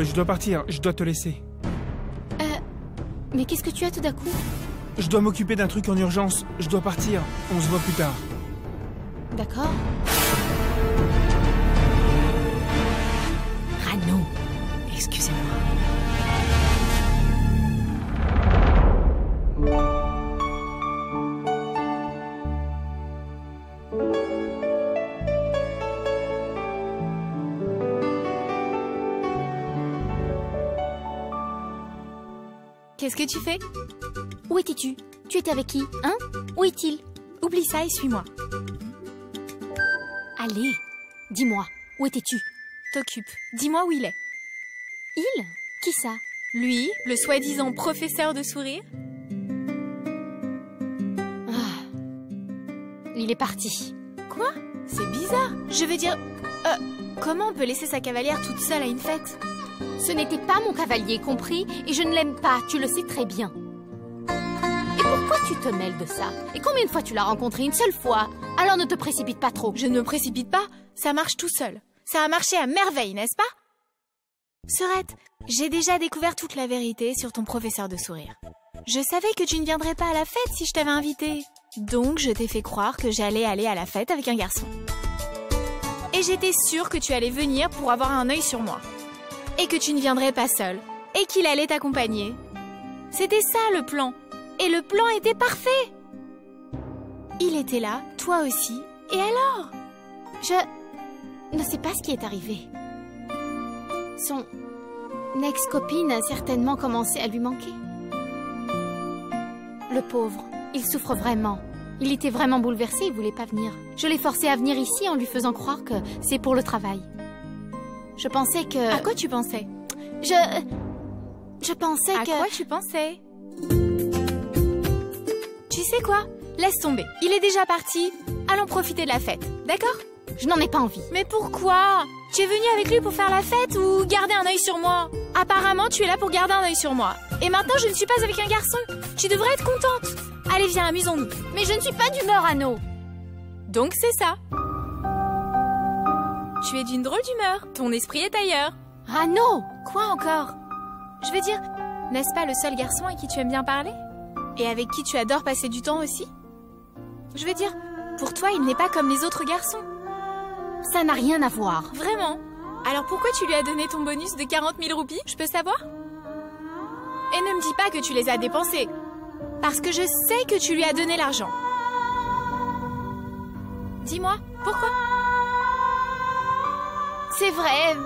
Je dois partir, je dois te laisser. Mais qu'est-ce que tu as tout d'un coup? Je dois m'occuper d'un truc en urgence, je dois partir. On se voit plus tard. D'accord. Rano, excusez-moi. Qu'est-ce que tu fais? Où étais-tu? Tu étais avec qui? Hein? Où est-il? Oublie ça et suis-moi. Allez, dis-moi, où étais-tu? T'occupe. Dis-moi où il est. Il? Qui ça? Lui, le soi-disant professeur de sourire. Il est parti. Quoi? C'est bizarre. Je veux dire... comment on peut laisser sa cavalière toute seule à une fête? Ce n'était pas mon cavalier, compris? Et je ne l'aime pas, tu le sais très bien. Et pourquoi tu te mêles de ça? Et combien de fois tu l'as rencontré? Une seule fois? Alors ne te précipite pas trop. Je ne me précipite pas, ça marche tout seul. Ça a marché à merveille, n'est-ce pas? Serette, j'ai déjà découvert toute la vérité sur ton professeur de sourire. Je savais que tu ne viendrais pas à la fête si je t'avais invité. Donc je t'ai fait croire que j'allais aller à la fête avec un garçon. Et j'étais sûre que tu allais venir pour avoir un œil sur moi. Et que tu ne viendrais pas seul. Et qu'il allait t'accompagner. C'était ça le plan. Et le plan était parfait. Il était là, toi aussi. Et alors? Je ne sais pas ce qui est arrivé. Son ex-copine a certainement commencé à lui manquer. Le pauvre, il souffre vraiment. Il était vraiment bouleversé, il voulait pas venir. Je l'ai forcé à venir ici en lui faisant croire que c'est pour le travail. Je pensais que... À quoi tu pensais? Je pensais que... À quoi tu pensais? Tu sais quoi? Laisse tomber. Il est déjà parti. Allons profiter de la fête, d'accord? Je n'en ai pas envie. Mais pourquoi? Tu es venu avec lui pour faire la fête ou garder un œil sur moi? Apparemment, tu es là pour garder un œil sur moi. Et maintenant, je ne suis pas avec un garçon. Tu devrais être contente. Allez, viens, amusons-nous. Mais je ne suis pas d'humeur, Anno. Donc c'est ça. Tu es d'une drôle d'humeur. Ton esprit est ailleurs. Rano! Quoi encore? Je veux dire, n'est-ce pas le seul garçon à qui tu aimes bien parler? Et avec qui tu adores passer du temps aussi? Je veux dire, pour toi, il n'est pas comme les autres garçons. Ça n'a rien à voir. Vraiment? Alors pourquoi tu lui as donné ton bonus de 40 000 roupies? Je peux savoir? Et ne me dis pas que tu les as dépensés. Parce que je sais que tu lui as donné l'argent. Dis-moi, pourquoi? C'est vrai.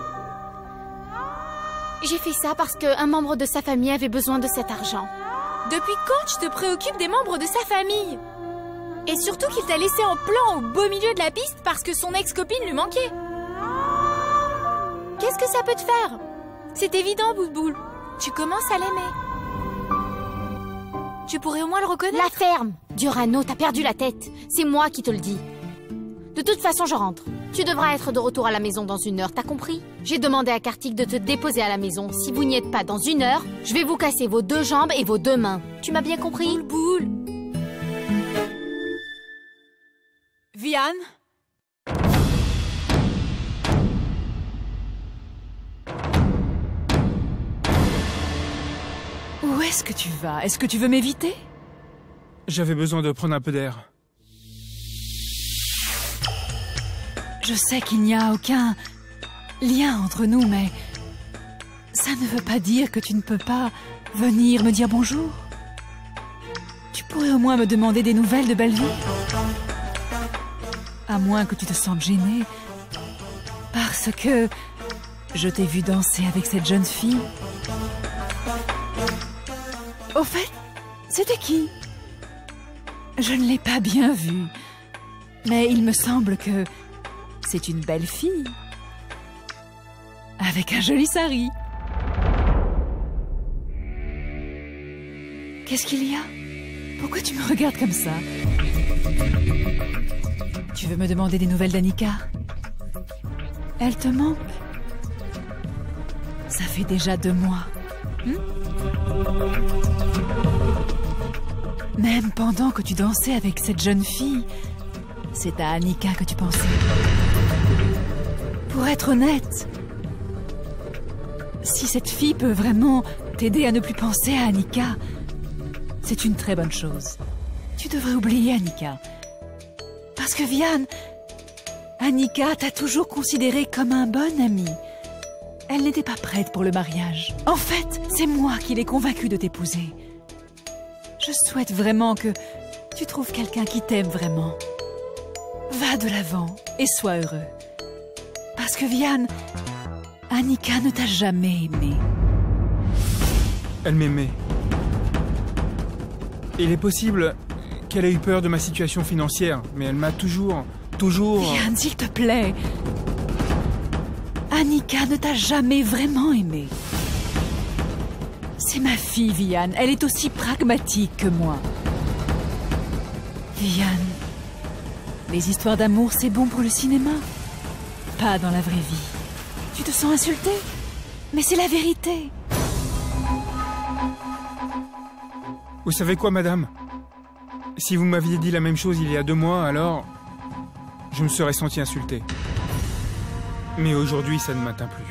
J'ai fait ça parce qu'un membre de sa famille avait besoin de cet argent. Depuis quand tu te préoccupes des membres de sa famille? Et surtout qu'il t'a laissé en plan au beau milieu de la piste parce que son ex-copine lui manquait. Qu'est-ce que ça peut te faire? C'est évident, Boule-Boule. Tu commences à l'aimer. Tu pourrais au moins le reconnaître. La ferme! Durano, t'as perdu la tête. C'est moi qui te le dis. De toute façon, je rentre. Tu devras être de retour à la maison dans 1 heure, t'as compris? J'ai demandé à Kartik de te déposer à la maison. Si vous n'y êtes pas dans 1 heure, je vais vous casser vos 2 jambes et vos 2 mains. Tu m'as bien compris? Boule. Vian? Où est-ce que tu vas? Est-ce que tu veux m'éviter? J'avais besoin de prendre un peu d'air. Je sais qu'il n'y a aucun lien entre nous, mais ça ne veut pas dire que tu ne peux pas venir me dire bonjour. Tu pourrais au moins me demander des nouvelles de Bellevue. À moins que tu te sentes gênée, parce que je t'ai vu danser avec cette jeune fille. Au fait, c'était qui? Je ne l'ai pas bien vue, mais il me semble que c'est une belle fille. Avec un joli sari. Qu'est-ce qu'il y a? Pourquoi tu me regardes comme ça? Tu veux me demander des nouvelles d'Annika? Elle te manque? Ça fait déjà 2 mois. Même pendant que tu dansais avec cette jeune fille, c'est à Annika que tu pensais. Pour être honnête, Si cette fille peut vraiment t'aider à ne plus penser à Annika, c'est une très bonne chose. Tu devrais oublier Annika. Parce que Vian, Annika t'a toujours considéré comme un bon ami. Elle n'était pas prête pour le mariage. En fait, c'est moi qui l'ai convaincue de t'épouser. Je souhaite vraiment que tu trouves quelqu'un qui t'aime vraiment. Va de l'avant et sois heureux. Parce que Vian, Annika ne t'a jamais aimé. Elle m'aimait. Il est possible qu'elle ait eu peur de ma situation financière, mais elle m'a toujours... Vian, s'il te plaît. Annika ne t'a jamais vraiment aimé. C'est ma fille, Vian. Elle est aussi pragmatique que moi. Vian, les histoires d'amour, c'est bon pour le cinéma. Pas dans la vraie vie. Tu te sens insultée? Mais c'est la vérité. Vous savez quoi, madame? Si vous m'aviez dit la même chose il y a 2 mois, alors... je me serais senti insulté. Mais aujourd'hui, ça ne m'atteint plus.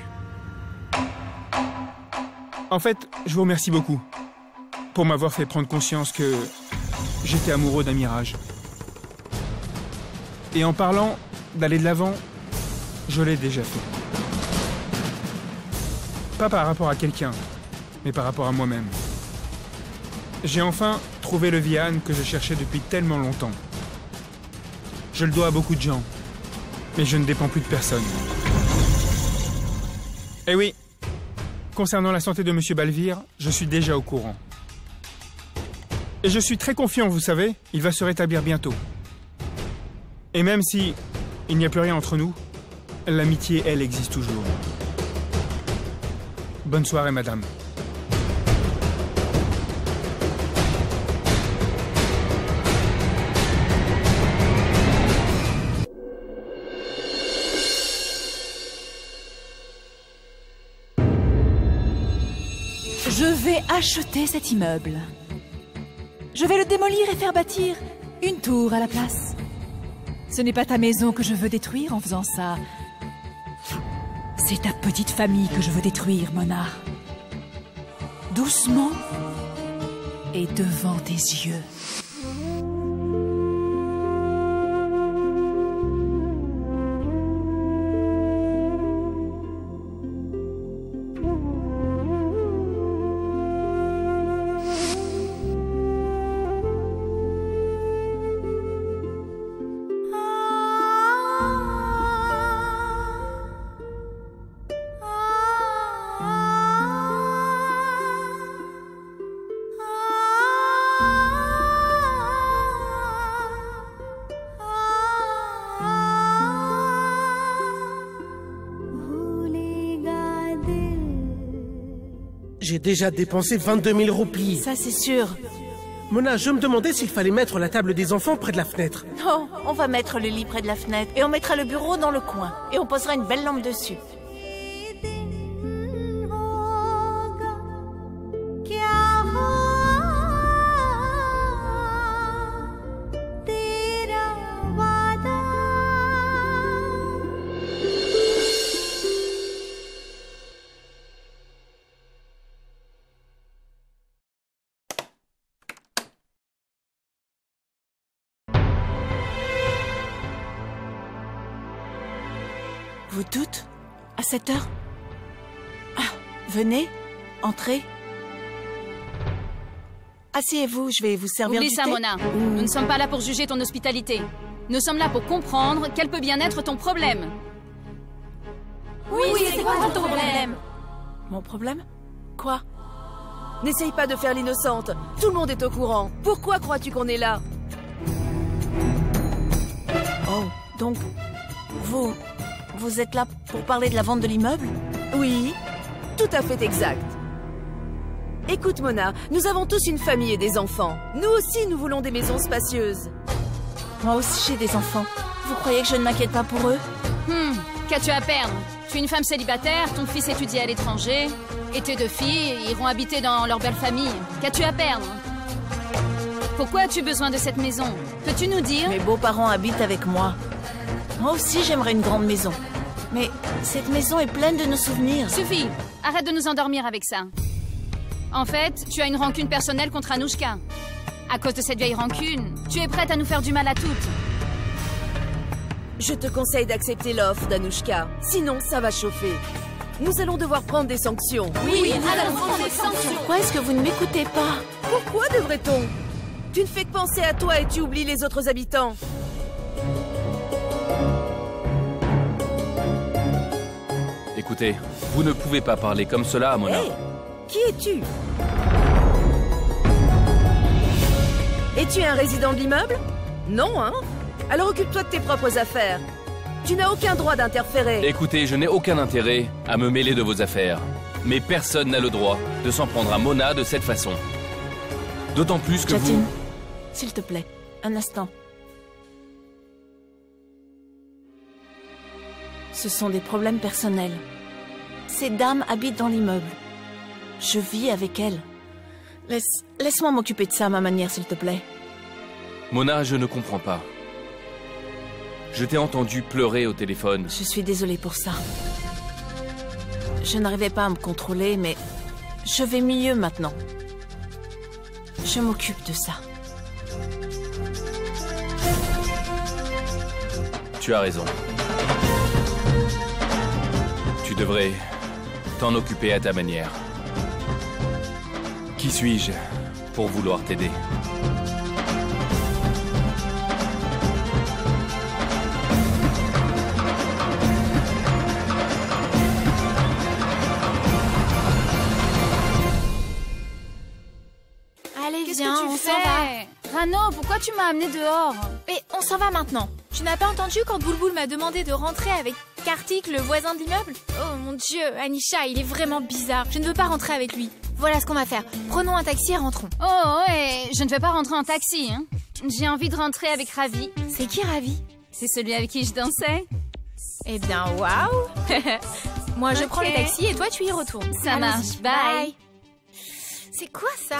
En fait, je vous remercie beaucoup pour m'avoir fait prendre conscience que j'étais amoureux d'un mirage. Et en parlant d'aller de l'avant, je l'ai déjà fait. Pas par rapport à quelqu'un, mais par rapport à moi-même. J'ai enfin trouvé le Vian que je cherchais depuis tellement longtemps. Je le dois à beaucoup de gens, mais je ne dépends plus de personne. Eh oui, concernant la santé de M. Balvir, je suis déjà au courant. Et je suis très confiant, vous savez, il va se rétablir bientôt. Et même si il n'y a plus rien entre nous, l'amitié, elle, existe toujours. Bonne soirée, madame. Je vais acheter cet immeuble. Je vais le démolir et faire bâtir une tour à la place. Ce n'est pas ta maison que je veux détruire en faisant ça. C'est ta petite famille que je veux détruire, Mona. Doucement et devant tes yeux. J'ai déjà dépensé 22 000 roupies. Ça, c'est sûr. Mona, je me demandais s'il fallait mettre la table des enfants près de la fenêtre. Non, on va mettre le lit près de la fenêtre et on mettra le bureau dans le coin. Et on posera une belle lampe dessus. Vous toutes? À cette heure? Ah, venez, entrez. Asseyez-vous, je vais vous servir Oublie du ça, thé. Mona. Nous ne sommes pas là pour juger ton hospitalité. Nous sommes là pour comprendre quel peut bien être ton problème. Oui, c'est quoi ton problème? Mon problème? Quoi? N'essaye pas de faire l'innocente. Tout le monde est au courant. Pourquoi crois-tu qu'on est là? Oh, donc, vous êtes là pour parler de la vente de l'immeuble? Oui, tout à fait exact. Écoute, Mona, nous avons tous une famille et des enfants. Nous aussi, nous voulons des maisons spacieuses. Moi aussi, j'ai des enfants. Vous croyez que je ne m'inquiète pas pour eux? Qu'as-tu à perdre? Tu es une femme célibataire, ton fils étudie à l'étranger, et tes 2 filles iront habiter dans leur belle famille. Qu'as-tu à perdre? Pourquoi as-tu besoin de cette maison? Peux-tu nous dire? Mes beaux-parents habitent avec moi. Moi aussi, j'aimerais une grande maison. Mais cette maison est pleine de nos souvenirs. Suffit. arrête de nous endormir avec ça. En fait, tu as une rancune personnelle contre Anouchka. À cause de cette vieille rancune, tu es prête à nous faire du mal à toutes. Je te conseille d'accepter l'offre d'Anouchka, sinon ça va chauffer. Nous allons devoir prendre des sanctions. Oui, allons prendre des sanctions. Pourquoi est-ce que vous ne m'écoutez pas? Pourquoi devrait-on? Tu ne fais que penser à toi et tu oublies les autres habitants. Écoutez, vous ne pouvez pas parler comme cela à Mona. Hé, qui es-tu? Es-tu un résident de l'immeuble? Non, hein? Alors occupe-toi de tes propres affaires. Tu n'as aucun droit d'interférer. Écoutez, je n'ai aucun intérêt à me mêler de vos affaires. Mais personne n'a le droit de s'en prendre à Mona de cette façon. D'autant plus que Jatin, vous... s'il te plaît, un instant. Ce sont des problèmes personnels. Ces dames habitent dans l'immeuble. Je vis avec elles. Laisse-moi m'occuper de ça à ma manière, s'il te plaît. Mona, je ne comprends pas. Je t'ai entendu pleurer au téléphone. Je suis désolée pour ça. Je n'arrivais pas à me contrôler, mais je vais mieux maintenant. Je m'occupe de ça. Tu as raison. Tu devrais t'en occuper à ta manière. Qui suis-je pour vouloir t'aider ? Allez, Qu'est-ce viens, que tu on s'en va. fais? Rano, pourquoi tu m'as amené dehors? Mais on s'en va maintenant. Tu n'as pas entendu quand Boulboul m'a demandé de rentrer avec Kartik, le voisin de l'immeuble? Oh mon Dieu, Anisha, il est vraiment bizarre. Je ne veux pas rentrer avec lui. Voilà ce qu'on va faire. Prenons un taxi et rentrons. Oh, ouais, je ne vais pas rentrer en taxi, hein. J'ai envie de rentrer avec Ravi. C'est qui Ravi? C'est celui avec qui je dansais. Eh bien, waouh. Moi, je prends le taxi et toi, tu y retournes. Ça Allons-y. marche, bye. C'est quoi ça?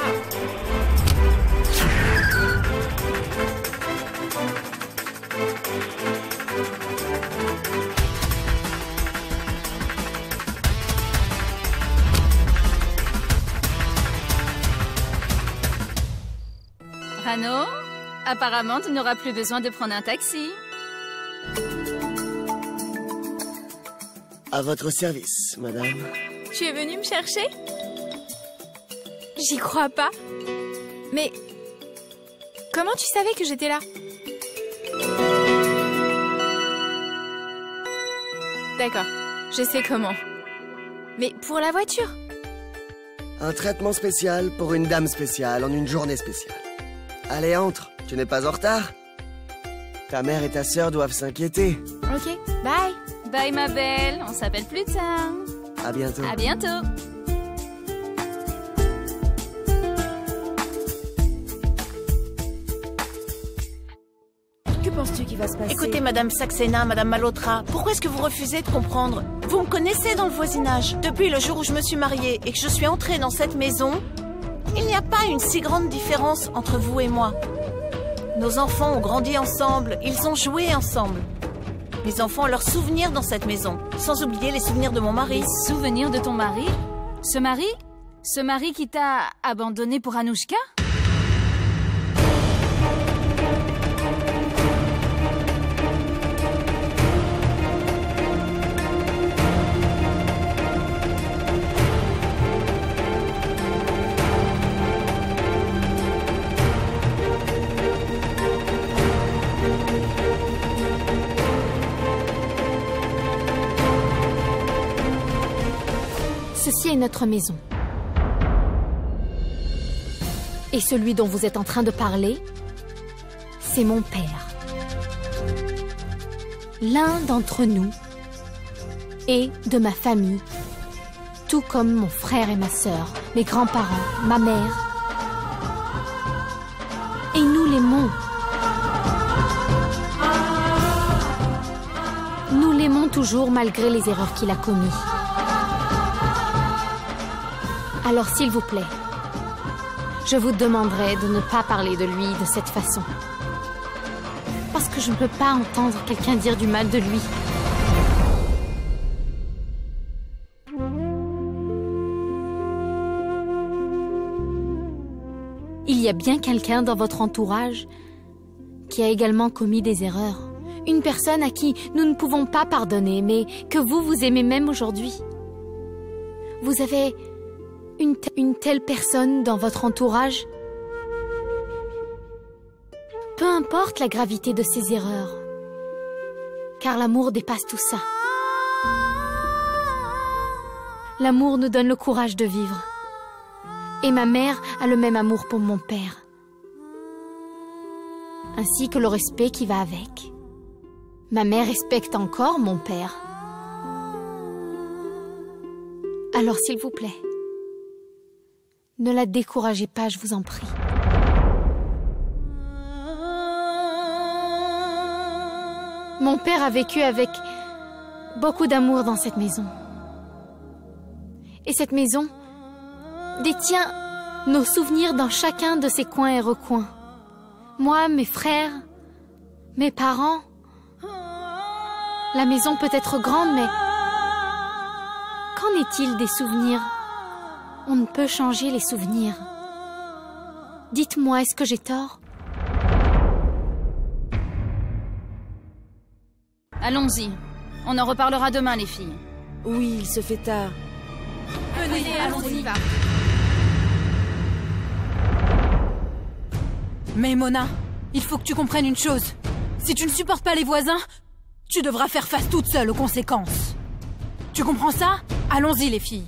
Rano, apparemment, tu n'auras plus besoin de prendre un taxi. À votre service, madame. Tu es venue me chercher? J'y crois pas. Mais comment tu savais que j'étais là? D'accord, je sais comment. Mais pour la voiture? Un traitement spécial pour une dame spéciale en une journée spéciale. Allez, entre. Tu n'es pas en retard? Ta mère et ta sœur doivent s'inquiéter. Ok, bye. Bye, ma belle. On s'appelle plus tard. À bientôt. À bientôt. Que penses-tu qui va se passer? Écoutez, Madame Saxena, Madame Malhotra, pourquoi est-ce que vous refusez de comprendre? Vous me connaissez dans le voisinage. Depuis le jour où je me suis mariée et que je suis entrée dans cette maison, il n'y a pas une si grande différence entre vous et moi. Nos enfants ont grandi ensemble, ils ont joué ensemble. Mes enfants ont leurs souvenirs dans cette maison, sans oublier les souvenirs de mon mari. Les souvenirs de ton mari? Ce mari? Ce mari qui t'a abandonné pour Anouchka? Ceci est notre maison. Et celui dont vous êtes en train de parler, c'est mon père. L'un d'entre nous est de ma famille, tout comme mon frère et ma sœur, mes grands-parents, ma mère. Et nous l'aimons. Nous l'aimons toujours malgré les erreurs qu'il a commises. Alors s'il vous plaît, je vous demanderai de ne pas parler de lui de cette façon. Parce que je ne peux pas entendre quelqu'un dire du mal de lui. Il y a bien quelqu'un dans votre entourage qui a également commis des erreurs. Une personne à qui nous ne pouvons pas pardonner, mais que vous aimez même aujourd'hui. Vous avez une telle personne dans votre entourage? Peu importe la gravité de ces erreurs, car l'amour dépasse tout ça. L'amour nous donne le courage de vivre. Et ma mère a le même amour pour mon père. Ainsi que le respect qui va avec. Ma mère respecte encore mon père. Alors s'il vous plaît, ne la découragez pas, je vous en prie. Mon père a vécu avec beaucoup d'amour dans cette maison. Et cette maison détient nos souvenirs dans chacun de ses coins et recoins. Moi, mes frères, mes parents. La maison peut être grande, mais qu'en est-il des souvenirs? On ne peut changer les souvenirs. Dites-moi, est-ce que j'ai tort? Allons-y. On en reparlera demain, les filles. Oui, il se fait tard. Venez, allons-y. Mais Mona, il faut que tu comprennes une chose. Si tu ne supportes pas les voisins, tu devras faire face toute seule aux conséquences. Tu comprends ça? Allons-y, les filles.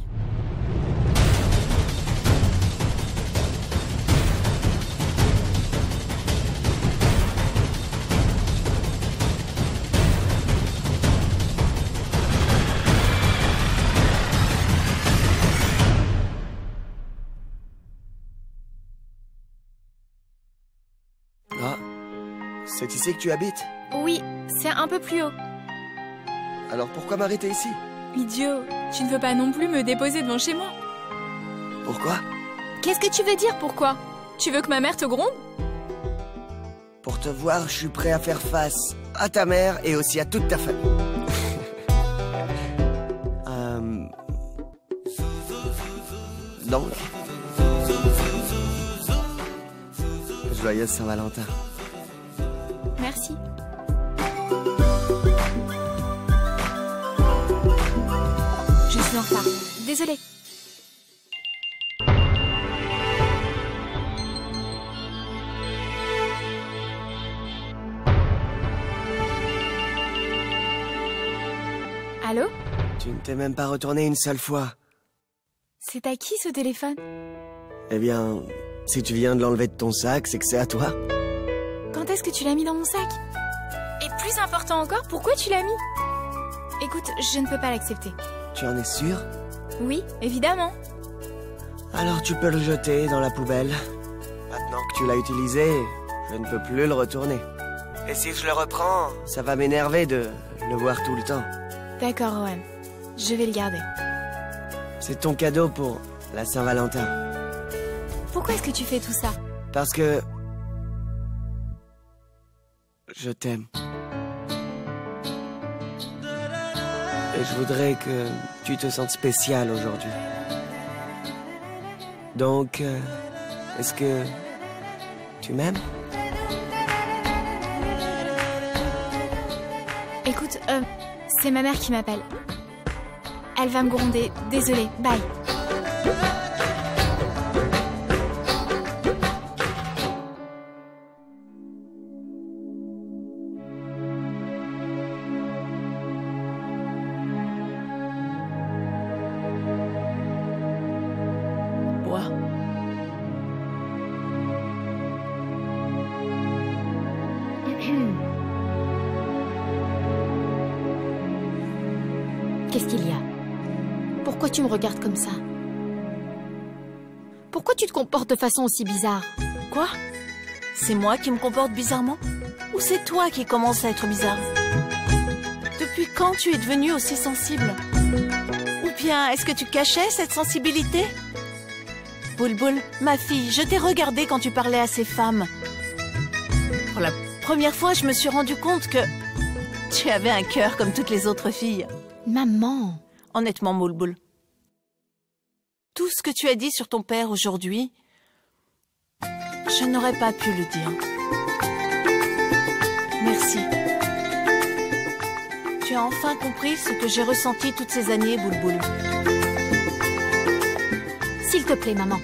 Ah, c'est ici que tu habites? Oui, c'est un peu plus haut. Alors pourquoi m'arrêter ici? Idiot, tu ne veux pas non plus me déposer devant chez moi? Pourquoi? Qu'est-ce que tu veux dire, pourquoi? Tu veux que ma mère te gronde? Pour te voir, je suis prêt à faire face à ta mère et aussi à toute ta famille. Donc... Joyeuse Saint-Valentin. Merci. Je suis en retard. Désolée. Allô? Tu ne t'es même pas retourné une seule fois. C'est à qui ce téléphone? Eh bien, si tu viens de l'enlever de ton sac, c'est que c'est à toi. Quand est-ce que tu l'as mis dans mon sac? Et plus important encore, pourquoi tu l'as mis? Écoute, je ne peux pas l'accepter. Tu en es sûr? Oui, évidemment. Alors tu peux le jeter dans la poubelle. Maintenant que tu l'as utilisé, je ne peux plus le retourner. Et si je le reprends, ça va m'énerver de le voir tout le temps. D'accord, Rowan. Je vais le garder. C'est ton cadeau pour la Saint-Valentin. Pourquoi est-ce que tu fais tout ça? Parce que... je t'aime. Et je voudrais que tu te sentes spécial aujourd'hui. Donc, est-ce que tu m'aimes? Écoute, c'est ma mère qui m'appelle. Elle va me gronder. Désolée, bye. Bois. Qu'est-ce qu'il y a? Pourquoi tu me regardes comme ça? Pourquoi tu te comportes de façon aussi bizarre? Quoi? C'est moi qui me comporte bizarrement? Ou c'est toi qui commences à être bizarre? Depuis quand tu es devenue aussi sensible? Ou bien est-ce que tu cachais cette sensibilité? Boulboul, ma fille, je t'ai regardée quand tu parlais à ces femmes. Pour la première fois, je me suis rendu compte que tu avais un cœur comme toutes les autres filles. Maman! Honnêtement, Boulboul, tout ce que tu as dit sur ton père aujourd'hui, Je n'aurais pas pu le dire. Merci. Tu as enfin compris ce que j'ai ressenti toutes ces années, Boulboul. S'il te plaît, maman.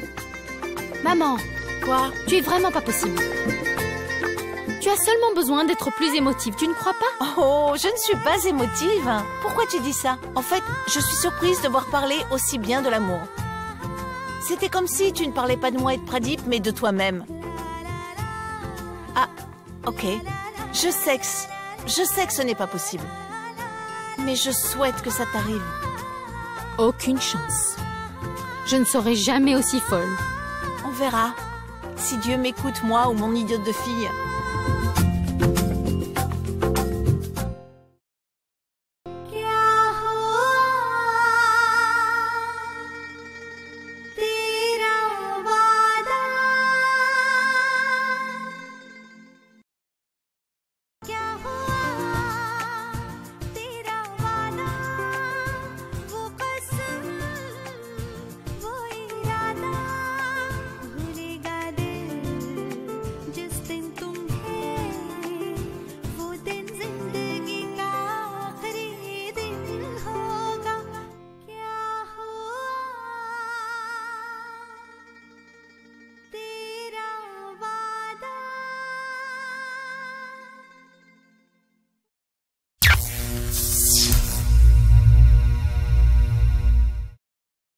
Maman, Quoi? tu es vraiment pas possible. Tu as seulement besoin d'être plus émotive, tu ne crois pas? Oh, je ne suis pas émotive. Pourquoi tu dis ça? En fait, je suis surprise de voir parler aussi bien de l'amour. C'était comme si tu ne parlais pas de moi et de Pradip, mais de toi-même. Ah, ok. Je sais que ce n'est pas possible. Mais je souhaite que ça t'arrive. Aucune chance. Je ne serai jamais aussi folle. On verra. Si Dieu m'écoute, moi ou mon idiote de fille.